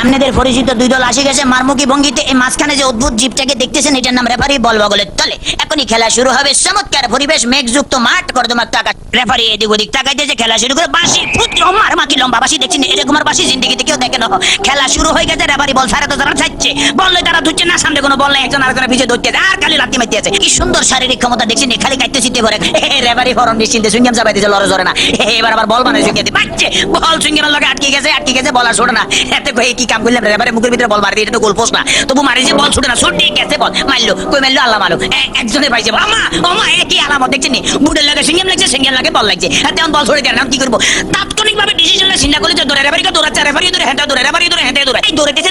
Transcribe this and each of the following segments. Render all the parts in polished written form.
আপনাদের পরিচিত দুই দল আসে গেছে মারমুখী ভঙ্গিতে। এই মাঝখানে যে অদ্ভুত জীবটাকে দেখতেছেন এটার নাম রেফারি। বল বগলের তলে এখনই খেলা শুরু হবে। চমৎকার পরিবেশ, মেঘযুক্ত মাঠ, কর্দমার টাকা। রেফারি এদিক ওদিক তাকাইতেছে, খেলা শুরু করে বাঁশি পুত্র মারমাকি লম্বা বাঁশি দেখছেন, এরকম আর বাঁশি জিন্দেগিতে কেউ দেখে না। খেলা শুরু হয়ে গেছে, রেফারি বল ছাড়ে তো তারা ছাড়ছে, বললে তারা ধুচ্ছে না, সামনে কোনো বল নেই, একজন আরেকজনের পিছিয়ে ধরতে আর খালি লাত্তি মারতে আছে। কি সুন্দর শারীরিক ক্ষমতা দেখছেন, খালি কাটতে চিনতে পারে। রেফারি ফরম নিশ্চিন্তে সুইংগাম চাপাই দিয়েছে, লড়ে জরে না। এবার আবার বল মানে সুইংগাম বাচ্চে, বল সুইংগামের লগে আটকে গেছে, বল আর ছোড়ে না। এতে কি কাম করলাম, রেফারি মুখের ভিতরে বল মারি, এটা তো গোল পোস্ট না, তবু মারিছে, বল ছুটে না, ছুটে গেছে, বল মারলো, কই মারলো, আল্লাহ মারলো, একজনের পাইছে। আমা একই আলামত দেখছেন, বুটের লাগে সিঙ্গেম লাগছে, সিঙ্গেম লাগে বল লাগছে, তেমন বল ছড়ে দেয় না, কি করবো? তাৎক্ষণিক ভাবে ডিসিশন চিন্তা করে যে দৌড়ে রেফারিকে দৌড়াচ্ছে, রেফারি দৌড়ে হেঁটে দৌড়ে, রেফারি দৌড়ে হেঁটে দৌড়ে, দৌড়েছে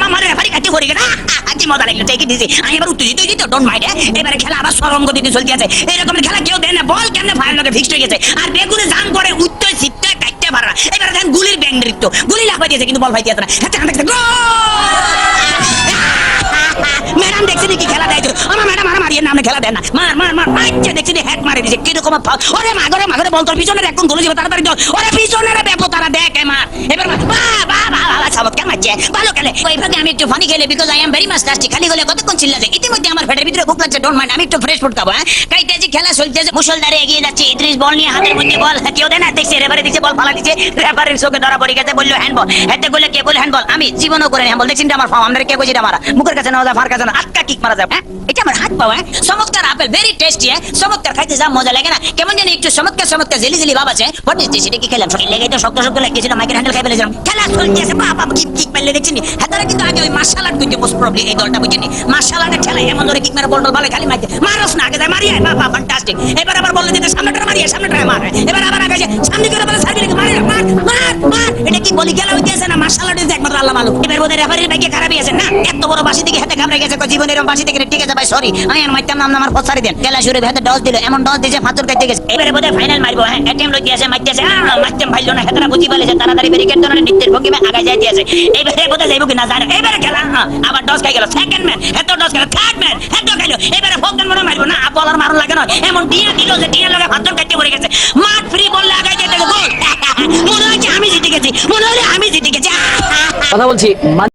আমার রেফারি কাটি পড়ে গেল, কি মজা লাগলো, ঠিকই দিছি। আমি এবার উত্তেজিত হয়ে যেত, ডোন্ট মাইন্ড। এবারে খেলা আবার সরম গতিতে চলতে আছে, এরকম খেলা কেউ দেয় না, বল কেমনে ফায়ার লগে ফিক্সড হয়ে গেছে, আর বেগুনে জাম করে উত্তর সিটটা কাটতে পারে না। এবারে দেখেন গুলির ব্যাং নৃত্য, গুলি লাফাই দিয়েছে কিন্তু বল ফাইতে আছে না। ম্যাডাম দেখছি কি খেলা দেয়, আমার ম্যাডাম আর মারিয়ে নামে খেলা দেয় না, মার মারছে, দেখছি হ্যাক মারে দিছে, কিরকম ওরে মাগরে বল তোর পিছনের এখন গোল যাবে, তাড়াতাড়ি দৌড়, ওরে পিছনের ব্যাপো তারা দেখে মার, এবার চমৎকার মারছে, ভালো খেলে। ওইভাবে আমি একটু ফানি খেলে, because I am very much tasty. খালি গলে কতক্ষণ চিল্লাছে, ইতিমধ্যে আমার পেটের ভিতরে ভুক লাগছে, ডোন্ট মাইন্ড, আমি একটু ফ্রেশ ফুড খাবো। কাইতেছি, খেলা চলতেছে, মুসলধারে এগিয়ে যাচ্ছে, ইদ্রিস বল নিয়ে হাতের মধ্যে বল, কেউ দেয় না, দেখছে রেফারি দিচ্ছে, বল ফালা দিচ্ছে, রেফারির চোখে ধরা পড়ে গেছে, বললো হ্যান্ডবল। হেতে বলে কে বলে হ্যান্ডবল, আমি জীবনও করে হ্যান্ডবল দেখছি, আমার ফাও আমাদের কে কইছে মারা, মুখের কাছে নেওয়া যায়, ফার কাছে না, আটকা কিক মারা যায়। এটা আমার হাত পাওয়া চমৎকার আপেল, ভেরি টেস্টি, চমৎকার, খাইতে যা মজা লাগে না, কেমন জানি একটু চমৎকার জেলি ভাব আছে। What is this? এটা কি খেলাম? লেগে তো শক্ত লাগতেছিল, মাইকের হ্যান্ডেল খাই ফেলেছিলাম। খেলা চলতেছে, বাবা কিক মারলে দেখছিনি, হাতারা কিন্তু আগে ওই মার্শাল আর্ট করতে মোস্ট প্রবলি এই দলটা, বুঝছেন? মার্শাল আর্টের খেলা এমন ধরে কিক মারে, বল ভালো খালি মারতে, মারস না, আগে যায় মারিয়ে, বাবা ফ্যান্টাস্টিক। এবার আবার বললে দিতে, সামনেটা মারিয়ে, সামনেটা মার, এবার আবার আগে সামনে করে বলে সার্ভিস মারে, মার। এটা কি বলি খেলা হইতেছে না, মার্শাল আর্ট একমাত্র আল্লাহ মালুম। এবার ওদের রেফারির ভাগ্যে খারাপই আছে না, এত বড় বাসি থেকে হাতে ঘাবড়ে গেছে, জীবনের বাসি থেকে, ঠিক আছে ভাই সরি, আমি আর মারতাম না, আমার পথ ছাড়ি দেন। খেলা শুরু হাতে ডস দিল, এমন ডস দিয়েছে ফাতর কাটতে গেছে। এবারে বোধহয় ফাইনাল মারবো, এটিএম লই দিয়েছে, মারতেছে, মারতেম ভাইলো না, হেতরা বুঝি বলেছে, তাড়াতাড়ি ব্যারিকেড ধরে নিত্যের ভঙ্গিমে আগায় যাইতেছে। এবারে বোধহয় যাইবো কিনা জানে, এবারে খেলা আবার ডস খাই গেল, সেকেন্ড ম্যান হেত ডস গেল, থার্ড ম্যান হেত খাইলো, এবারে ফোকন মনে মারবো না, বলার মারণ লাগে না, এমন ডিয়া দিল যে ডিয়া লাগা ফাতর কাটতে পড়ে গেছে, মাঠ ফ্রি বললে আগায় যেতে গোল। মনে হয় আমি জিতে গেছি, কথা বলছি।